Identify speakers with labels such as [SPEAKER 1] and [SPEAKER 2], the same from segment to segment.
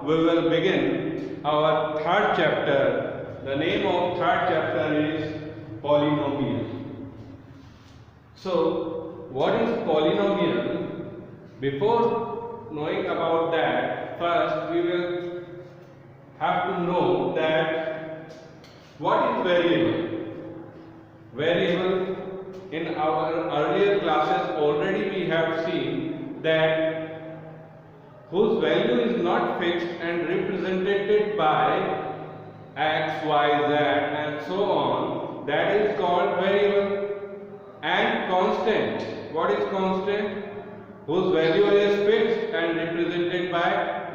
[SPEAKER 1] we will begin our third chapter. The name of third chapter is polynomial. So, what is polynomial? Before knowing about that, first we will have to know that what is variable. Variable, in our earlier classes already we have seen that whose value is not fixed and represented by x, y, z and so on, that is called variable. And constant, what is constant? Whose value is fixed and represented by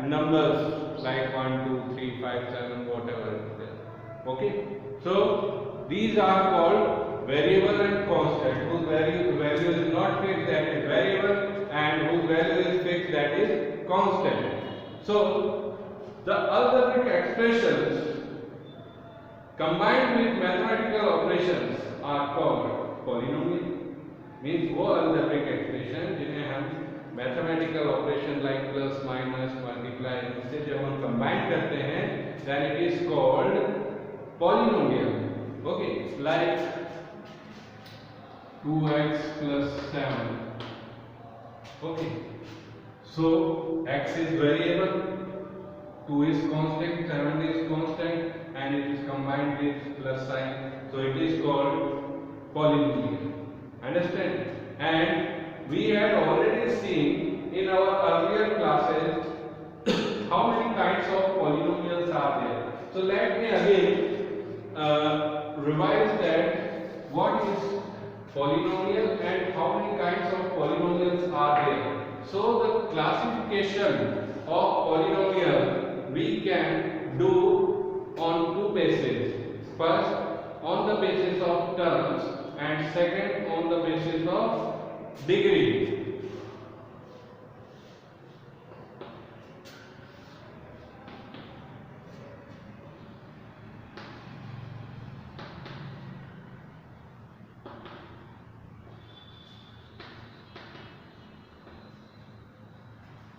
[SPEAKER 1] numbers like 1, 2, 3, 5, 7, whatever is there. Okay, so these are called variable and constant. Whose value is not fixed, that is variable, and whose value is fixed, that is constant. So the algebraic expressions combined with mathematical operations are called polynomial. Means वो algebraic expression जिन्हें हम mathematical operation like plus minus multiply इससे जब हम combine करते हैं then it is called polynomial. Okay, like 2x plus 7. Okay, so x is variable, 2 is constant, 7 is constant, and it is combined with plus sign, so it is called polynomial. Understand? And we had already seen in our earlier classes how many kinds of polynomials are there. So let me again revise that what is polynomial and how many kinds of polynomials are there. So the classification of polynomial we can do on two bases. First, on the basis of terms, and second on the basis of degree.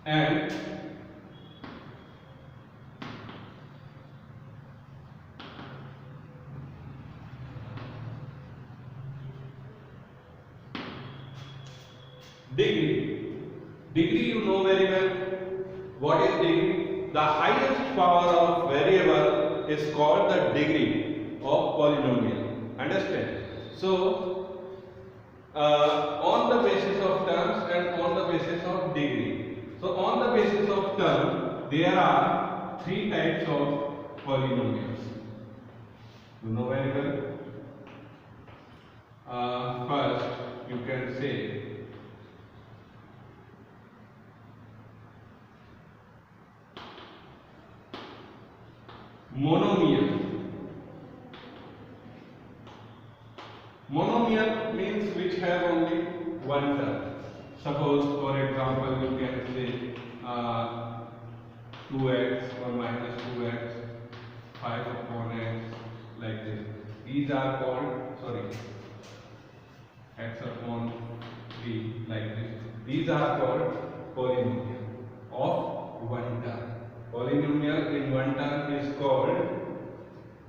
[SPEAKER 1] And degree. Degree you know very well. What is degree? The highest power of variable is called the degree of polynomial. Understand? So, on the basis of terms and on the basis of degree. So, on the basis of term, there are three types of polynomials. You know very well. First, you can say monomial. Monomial means which have only one term. Suppose, for example, you can say 2x or minus 2x, 5 upon x, like this. These are called, x upon 3, like this. These are called polynomial of one term. Polynomial in one term is called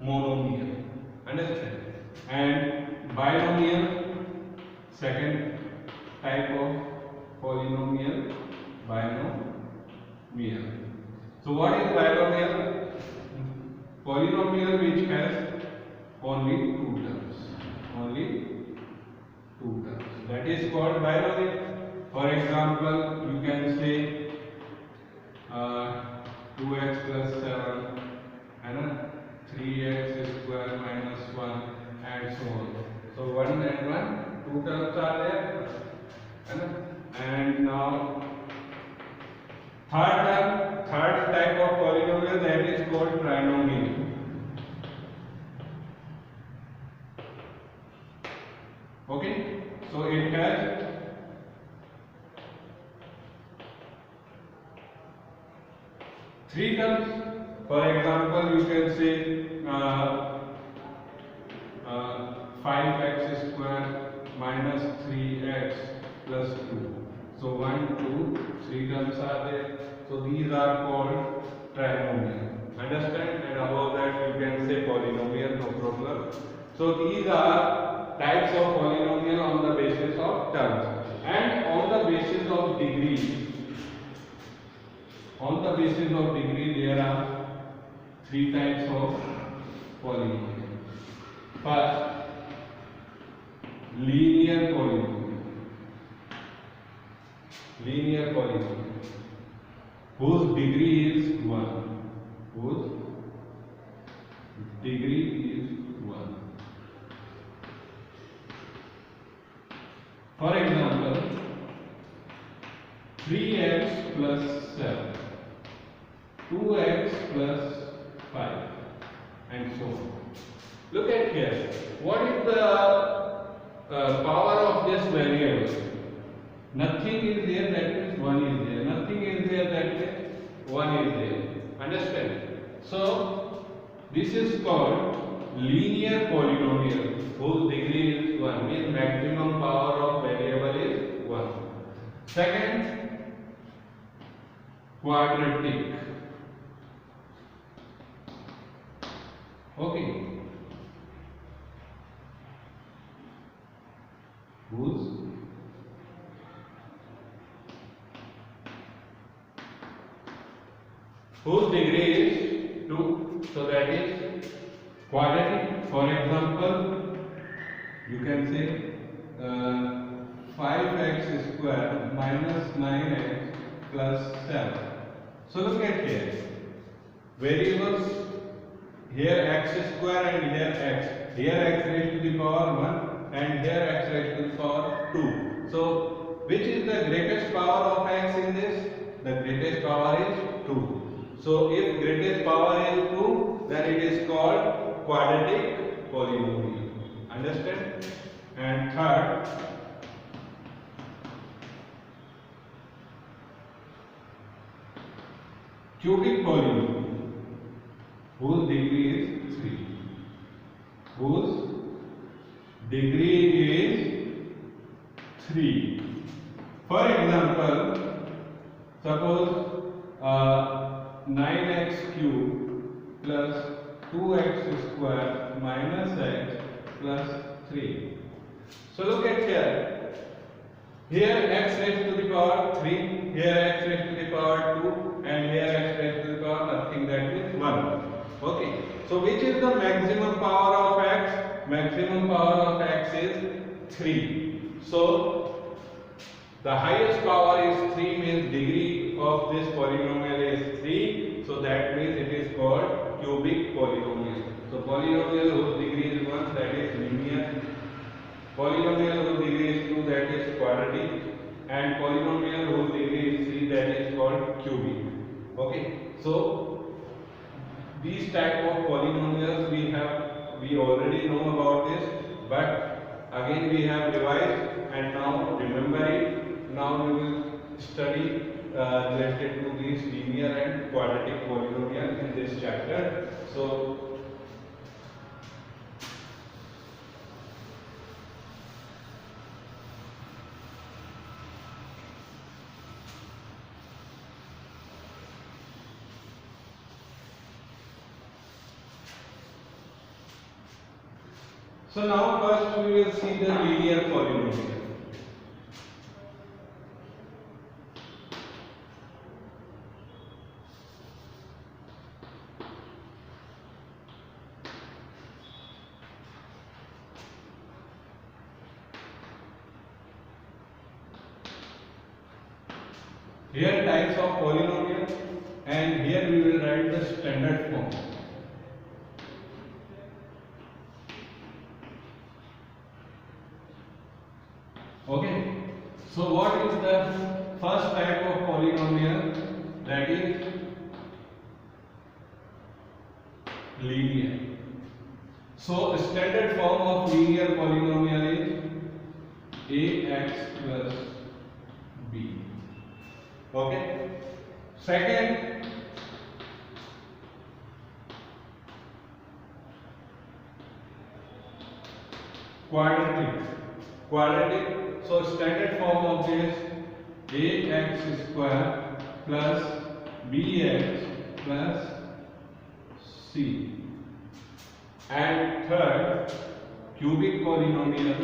[SPEAKER 1] monomial. Understand? And binomial, second type of polynomial, binomial. So what is binomial? Polynomial which has only two terms. Only two terms. That is called binomial. For example, you can say 2x plus 7 and 3x square minus 1 and so on. So 1 and 1, two terms are there. And now third type of polynomial, that is called trinomial. Okay, so it has three terms. For example, you can say 5x square minus 3x plus 2. So 1, 2, 3 terms are there. So these are called trinomial. Understand? And above that you can say polynomial, no problem. So these are types of polynomial on the basis of terms, and on the basis of degree. On the basis of degree, there are three types of polynomial. First, linear polynomial. Linear polynomial whose degree is 1. Whose degree is 1. For example, 3x plus 7, 2x plus 5, and so on. Look at here. What is the power of this variable? Nothing is there, that means 1 is there. Nothing is there, that means 1 is there. Understand? So this is called linear polynomial whose degree is 1, means maximum power of variable is 1. Second, quadratic. Okay. Whose degree is 2, so that is quadratic. For example, you can say 5x square minus 9x plus 7. So look at here, variables, here x square and here x. Here x raised to the power 1 and here x raised to the power 2. So which is the greatest power of x in this? The greatest power is 2. So if greatest power is 2, then it is called quadratic polynomial. Understand? And third, cubic polynomial whose degree is 3. Whose degree is 3. For example, suppose 9x cube plus 2x square minus x plus 3. So look at here. Here x raised to the power 3, here x raised to the power 2, and here x raised to the power nothing, that is 1. Okay. So which is the maximum power of x? Maximum power of x is 3. So the highest power is 3, means degree of this polynomial is 3. So that means it is called cubic polynomial. So polynomial whose degree is 1, that is linear. Polynomial whose degree is 2, that is quadratic. And polynomial whose degree is 3, that is called cubic. Okay. So these type of polynomials we already know about this, but again we have revised and now remember it. Now we will study related to these linear and quadratic polynomial in this chapter. So now first we will see the linear polynomial. Here types of polynomial, and here we will write the standard form. Okay, so what is the first type of polynomial? That is linear. So standard form of linear polynomial is ax plus b. Okay. Second, quadratic. So standard form of this ax square plus bx plus c, and third cubic polynomial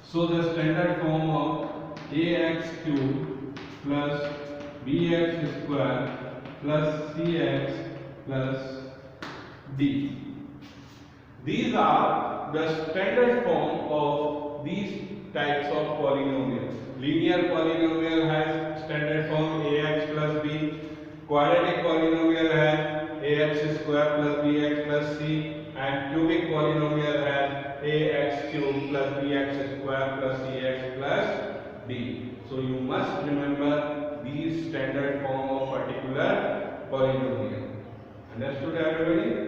[SPEAKER 1] so the standard form of ax cube plus bx square plus cx plus d. These are the standard form of these types of polynomials. Linear polynomial has standard form ax plus b. Quadratic polynomial has ax square plus bx plus c, and cubic polynomial has ax cube plus bx square plus cx plus d. So you must remember these standard form of particular polynomial. Understood, everybody?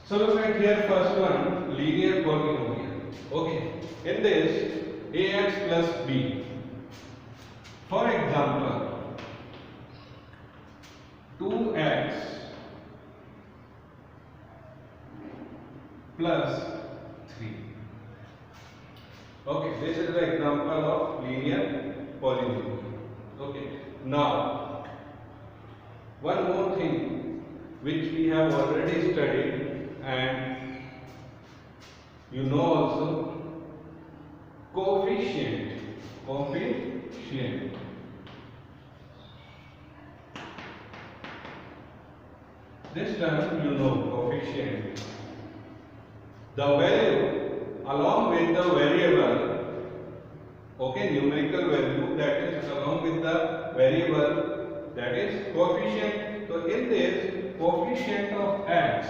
[SPEAKER 1] So look at here, first one, linear polynomial. Okay, in this ax plus b. For example, 2x plus 3. Okay, this is the example of linear polynomial. Okay, now one more thing which we have already studied, and you know also, coefficient. This term you know, coefficient. The value along with the variable, okay, numerical value, that is along with the variable, that is coefficient. So in this, coefficient of x.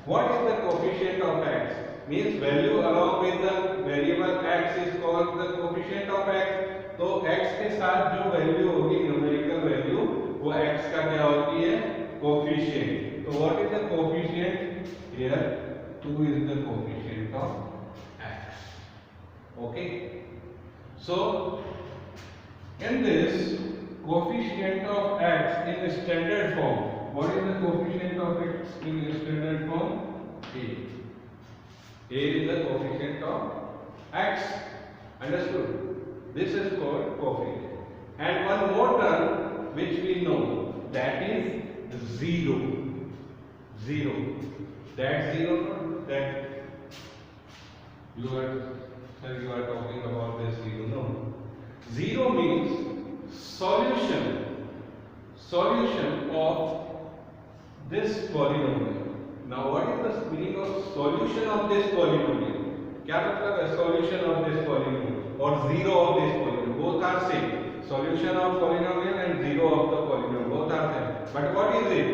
[SPEAKER 1] What is the coefficient of x? Means value along with the variable x is called the coefficient of x. तो x के साथ जो value होगी numerical value, वो x का क्या होती है? कोफिशिएंट. तो what is the coefficient? Here 2 is the coefficient of x. Okay. So in this coefficient of x in standard form, what is the coefficient of x in standard form? A. A is the coefficient of x. Understood? This is called coefficient. And one more term which we know, that is 0. That 0, that you are talking about this 0. No. 0 means solution of this polynomial. Now what is the meaning of solution of this polynomial? क्या मतलब है solution of this polynomial or 0 of this polynomial? Both are same. Solution of polynomial and 0 of the polynomial, both are same. But what is it?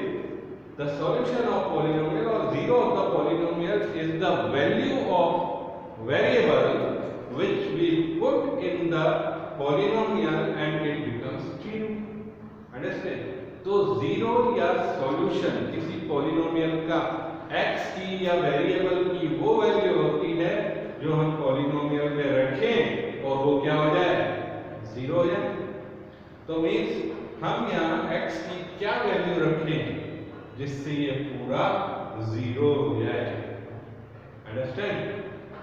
[SPEAKER 1] The solution of polynomial or 0 of the polynomial is the value of variable which we put in the polynomial and it becomes 0. Understand? तो 0 या solution किसी polynomial का x की या variable की वो value होती है जो हम पॉलिनोमियल में रखें और वो क्या हो जाए? 0 हो जाए. तो मींस हम यहाँ x की क्या वैल्यू रखें जिससे ये पूरा 0 हो जाए. अंडरस्टैंड?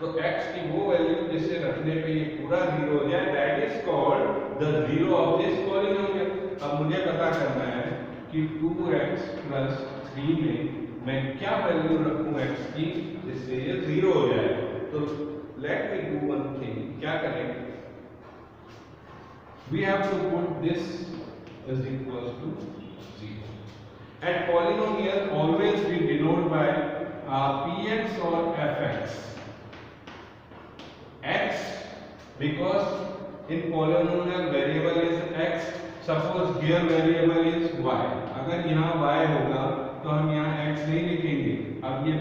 [SPEAKER 1] तो x की वो वैल्यू जिसे रखने पे ये पूरा 0 हो जाए, that is called the 0 of this polynomial. अब मुझे पता करना है कि 2x plus 3 में मैं क्या वैल्यू रखूं x की जिससे ये 0 हो जाए. तो let me do one thing. क्या करें? We have to put this is equal to 0. At polynomial always we denote by px or fx. x because in polynomial variable is x. Suppose here variable is y. अगर यहाँ y होगा तो हम यहाँ x नहीं लिखेंगे. अब ये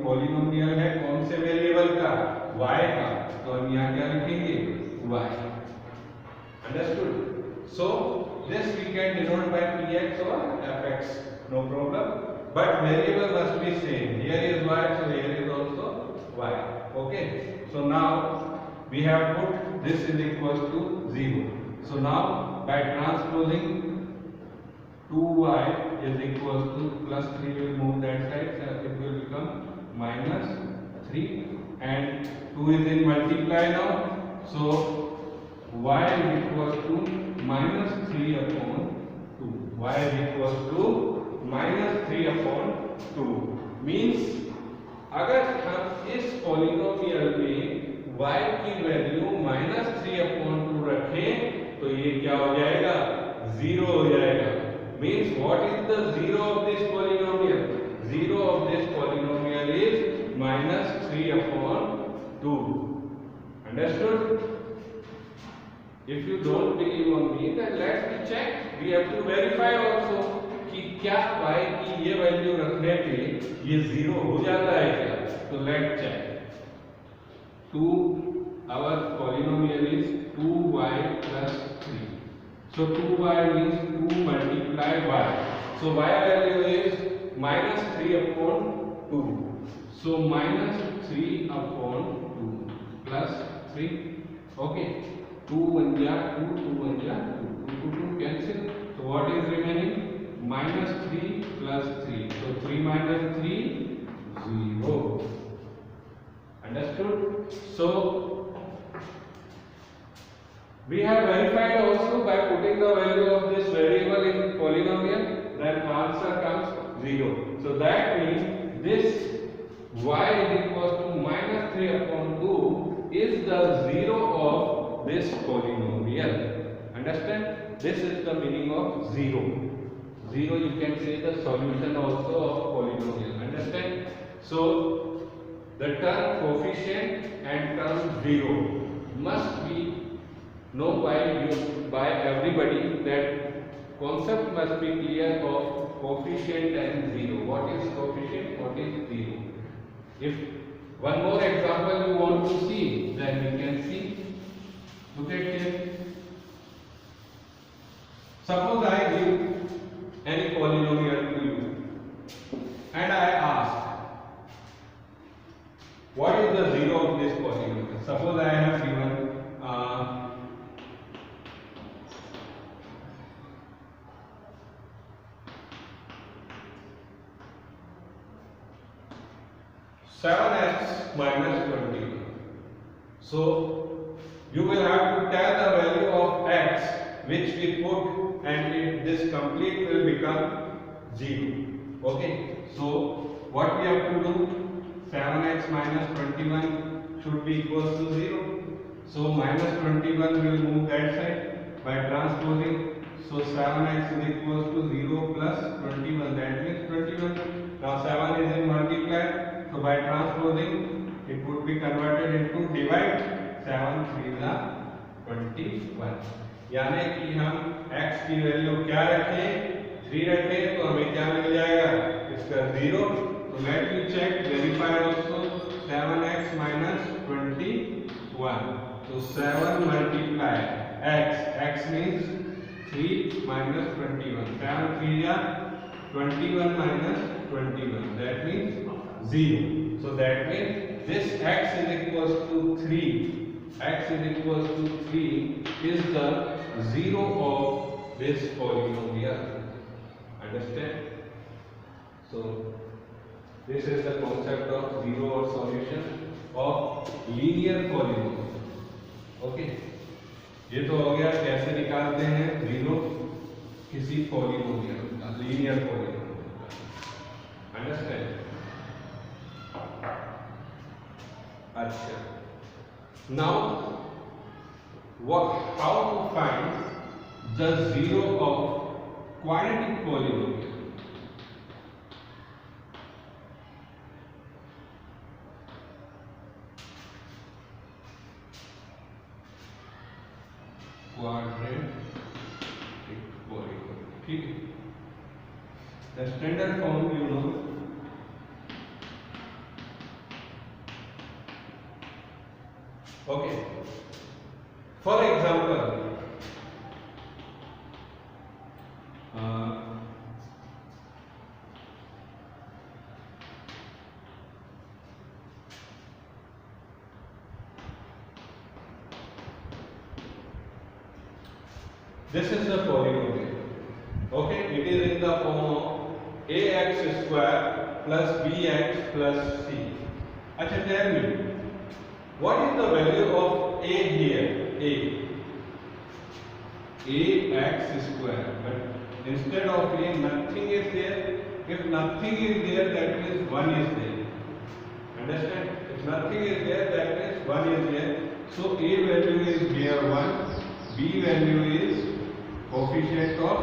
[SPEAKER 1] पॉलिनोमियल है कौन से वेरिएबल का? y का. तो हम यहाँ क्या लिखेंगे? y. Understood? So this we can denote by px or fx. No problem. But variable must be same. Here is y, so here is also y. Okay. So now we have put this is equals to 0. So now by transposing 2y is equals to plus 3 will move that side, so it will become minus 3 and 2 is in multiply now. So y is equals to minus 3 upon 2. Y is equals to minus 3 upon 2 means अगर हम इस polynomial में y की value minus 3 upon 2 रखें तो ये क्या हो जाएगा, जीरो हो जाएगा. Means what is the zero of this polynomial? Zero of this polynomial is minus 3 upon 2. Understood? If you don't believe on me, then let's check. We have to verify also कि क्या y की ये value रखने पे ये zero हो जाता है क्या. तो let's check. 2 our polynomial is 2y plus 3. So 2y means 2 multiply y. So y value is minus 3 upon 2. So minus 3 upon 2 plus 3. Okay. 2 1 ja 2, 2 1 ja 2, 2 2 cancel. So what is remaining? Minus 3 plus 3. So 3 minus 3, 0. Understood? So we have verified also by putting the value of this variable in polynomial, then answer comes 0. So that means this y is equals to minus 3 upon 2 is the zero of this polynomial. Understand? This is the meaning of zero. Zero, you can say the solution also of polynomial. Understand? So the term coefficient and term zero must be known by everybody. That concept must be clear of coefficient and zero. What is coefficient? What is zero? If one more example you want to see, then we can see. Look at here. Suppose I give any polynomial to you and I ask what is the zero of this polynomial. Suppose I have given 7x minus 21. So you will have to tell the value of x which we put and this complete will become 0. Okay. So what we have to do? 7x minus 21 should be equals to 0. So minus 21 will move that side by transposing. So 7x is equals to 0 plus 21. That means 21. Now 7 is in multiply. So by transposing it would be converted into divide. 7 3 is 21. यानी कि हम x की value क्या रखें, 3 रखें तो हमें क्या मिल जाएगा, इसका 0. तो let me check, verify also. 7x minus 21. So 7 multiply x. X means 3 minus 21. 7 3 is 21 minus 21. That means 0. So that means this x is equals to 3. X is equals to 3 is the zero of this polynomial. Understand? So this is the concept of zero or solution of linear polynomial. Okay. ये तो हो गया कैसे निकालते हैं zero किसी polynomial का, linear polynomial का. Understand? अच्छा. Now, how to find the zero of quadratic polynomial? Quadratic polynomial. ठीक है. The standard form you know. Okay. For example, This is the polynomial. Okay, it is in the form of ax square plus bx plus c. Acha, tell me, what is the value of a here? Ax square, but instead of a, nothing is there. If nothing is there, that means 1 is there. Understand? If nothing is there, that means 1 is there. So a value is here 1, b value is coefficient of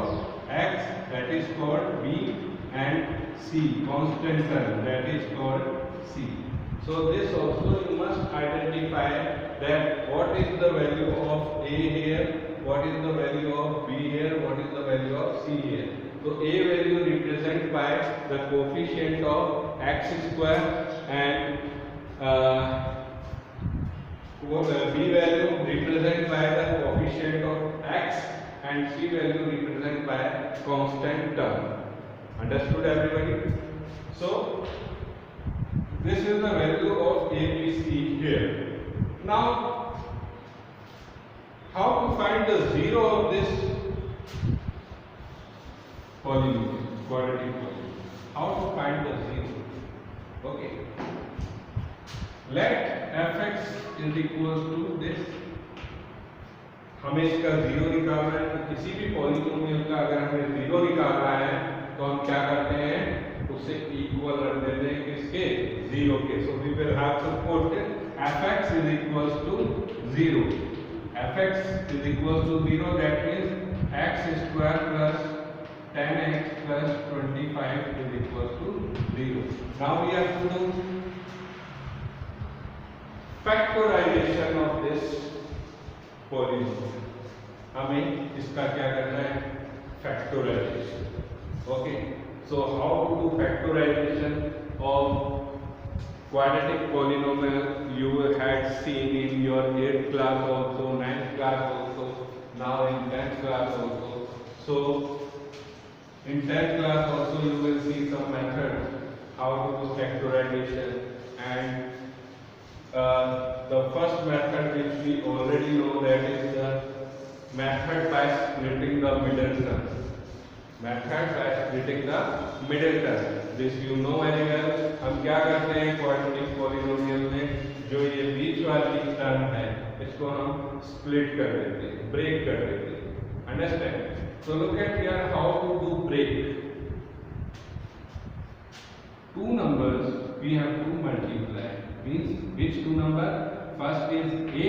[SPEAKER 1] x, that is called b, and c, constant term, that is called c. So this also you must identify that what is the value of a here, what is the value of b here, what is the value of c here. So a value represented by the coefficient of x square, and b value represented by the coefficient of x, and c value represented by constant term. Understood, everybody? So this is the value of ABC here. Now, how to find the zero of this polynomial, quadratic polynomial? How to find the zero? Okay. Let fx is equals to this. हमें इसका zero निकालना है, तो किसी भी polynomial का अगर हमें जीरो निकालना है तो हम क्या करते हैं, उसे इक्वल रख देते हैं किसके, जीरो के. So we will have to put fx is equals to 0. fx is equals to 0, that means x square plus 10x plus 25 is equals to 0. Now we have to do factorization of this polynomial. हमें इसका क्या करना है, factorization. Okay, so how to do factorization of quadratic polynomial you had seen in your 8th class also, 9th class also, now in 10th class also. So in 10th class also you will see some methods how to do factorization, and the first method which we already know, that is the method by splitting the middle term. Method by splitting the middle term. This you know very well. हम क्या करते हैं quadratic polynomial में, जो ये बीच वाली term है इसको हम स्प्लिट कर देते हैं, ब्रेक कर देते हैं. Understand? So look at here how to do break. Two numbers we have to multiply. Means which two number? First is a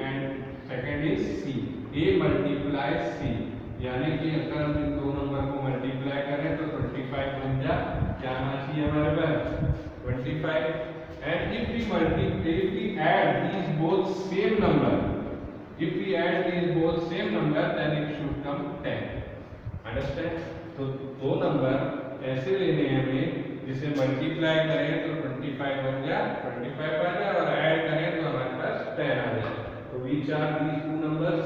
[SPEAKER 1] and second is c. a multiplies c, यानी कि अगर हम इन दो नंबर को multiply करें तो 25 बन जा, क्या आना चाहिए हमारे पास, 25. and if we add these both same number, then it should come 10. Understand? तो दो नंबर ऐसे लेने हैं हमें जिसे मल्टीप्लाई करें तो 25 बन जा, 25 आ जाए, और ऐड करें तो हमारे पास 10 आ जाए. तो which are these two numbers?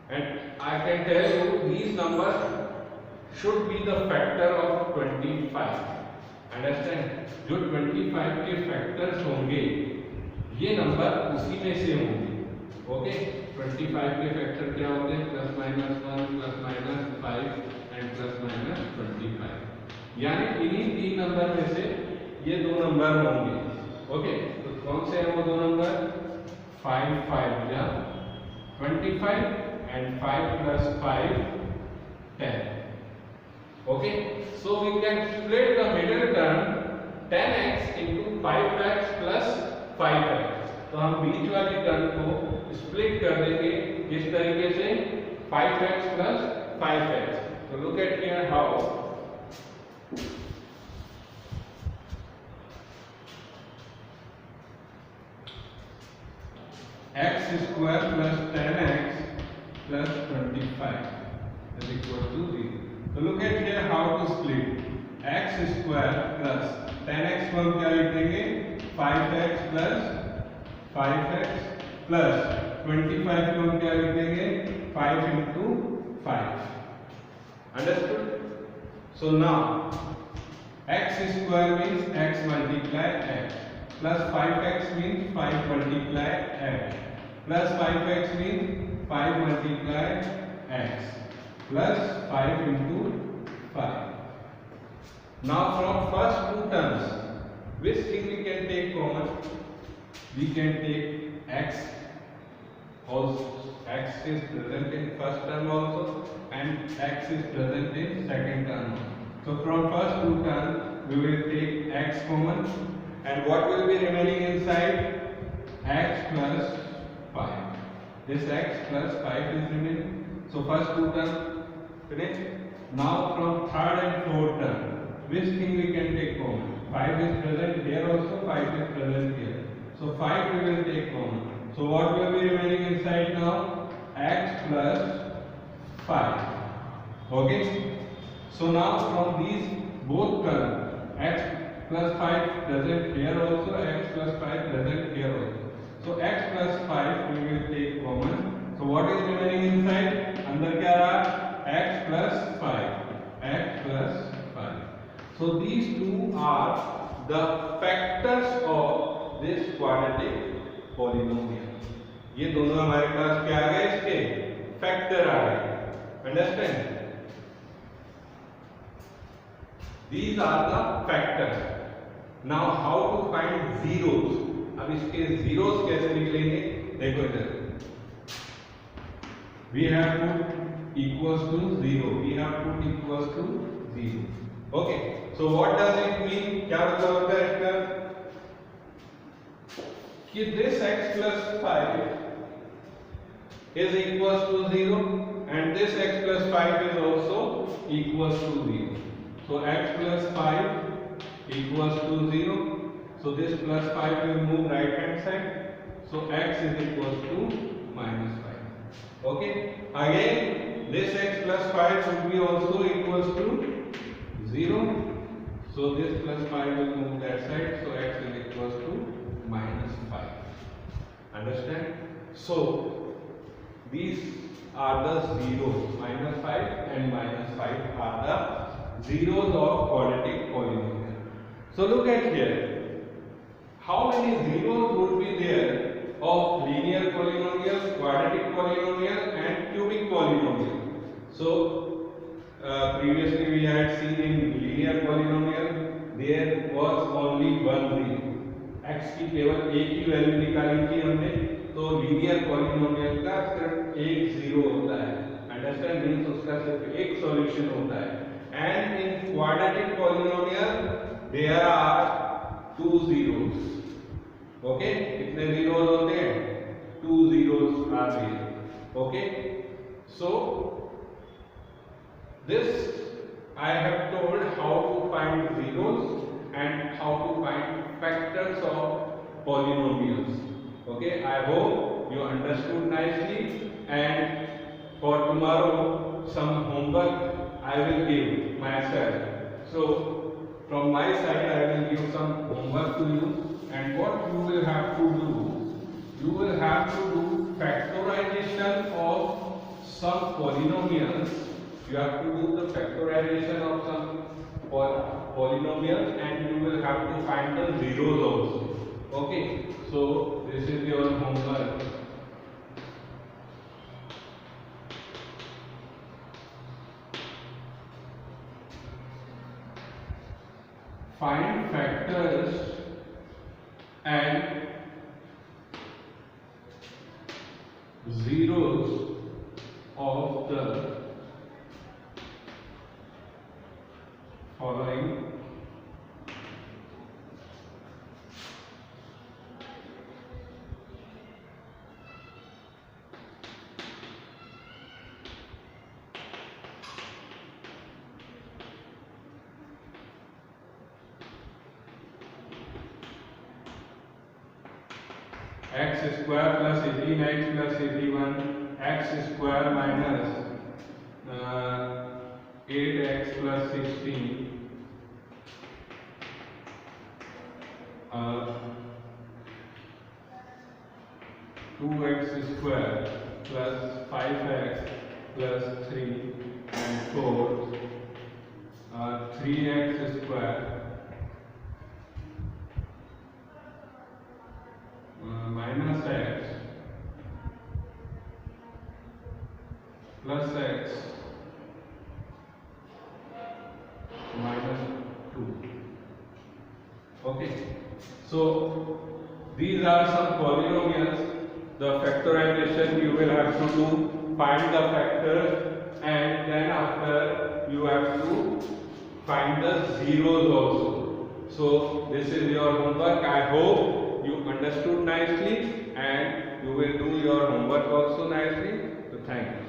[SPEAKER 1] And I can tell you these numbers should be the factor of 25. Understand? जो 25 के फैक्टर्स होंगे ये नंबर उसी में से होंगे. ओके, 25 के फैक्टर क्या होते हैं, plus minus 1, plus minus 5 and plus minus 25. यानी इन्हीं तीन नंबर में से ये दो नंबर होंगे. ओके, तो कौन से हैं वो दो नंबर, 5 5 या 25 and 5 plus 5 10. Okay, so we can split the middle term 10x into 5x plus 5x. तो हम बीच वाली टर्म को स्प्लिट कर देंगे किस तरीके से, 5x plus 5x. So look at here how. x square plus 10x plus 25 is equal to 0. So look at here how to split. x square plus 10x को हम क्या लिख देंगे, 5x plus 5x plus 25 को हम क्या लिख देंगे, 5 into 5. Understood? So now x square means x multiply x, plus 5x means 5 multiply x, plus 5x means 5 multiply x plus 5 into 5. Now from first two terms, which thing we can take common? We can take x, also x is present in first term also and x is present in second term. So from first two terms we will take x common, and what will be remaining inside? X plus 5. This x plus 5 is remaining. So first two terms finished. Now from third and fourth term, which thing we can take common? 5 is present here also, 5 is present here. So 5 we will take common. So what will be remaining inside now? X plus 5. Okay. So now from these both terms, x plus 5 present here also, x plus 5 present here also. So x plus 5 we will take common. So what is remaining inside? अंदर क्या रहा? x plus 5. x plus 5. So these two are the factors of this quadratic polynomial. ये दोनों हमारे पास क्या आ गए? इसके factor आ गए. Understand? These are the factors. Now how to find zeros? अब इसके zeros कैसे निकलेंगे? देखो इधर. We have put equals to 0. We have put equals to 0. Okay. So what does it mean? क्या मतलब होता है इसका? कि this x plus 5 is equals to 0 and this x plus 5 is also equals to 0. So x plus 5 equals to 0. So this plus 5 will move right hand side. So x is equals to minus 5. Okay. Again this x plus 5 should be also equals to 0. So this plus 5 will move that side. So x is equals to minus 5. Understand? So these are the zeros. Minus 5 and minus 5 are the zeros of quadratic polynomial. So look at here. How many zeros would be there of linear polynomial, quadratic polynomial and cubic polynomial? So previously we had seen in linear polynomial there was only one zero. x की केवल एक ही value निकाली थी हमने, तो linear polynomial का सिर्फ एक जीरो होता है. अंडरस्टैंड? मींस उसका सिर्फ एक सॉल्यूशन होता है. And in quadratic polynomial there are two zeros. Okay. कितने जीरोस होते हैं? Two zeros are there. Okay. So this I have told how to find zeros and how to find factors of polynomials. Okay, I hope you understood nicely, and for tomorrow some homework I will give myself. So from my side I will give some homework to you, and what you will have to do, you will have to do factorization of some polynomials. You have to do the factorization of some polynomials, and you will have to find the zeros also. Okay, so this is your homework. Find factors and zeros of the following x square plus 18x plus 81, x square minus 8x plus 16, 2x square plus 5x plus 3 and 4, 3x square minus x plus x minus 2. Okay, so these are some polynomials. The factorization you will have to do, find the factors, and then after you have to find the zeros also. So this is your homework. I hope you understood nicely and you will do your homework also nicely. So thank you.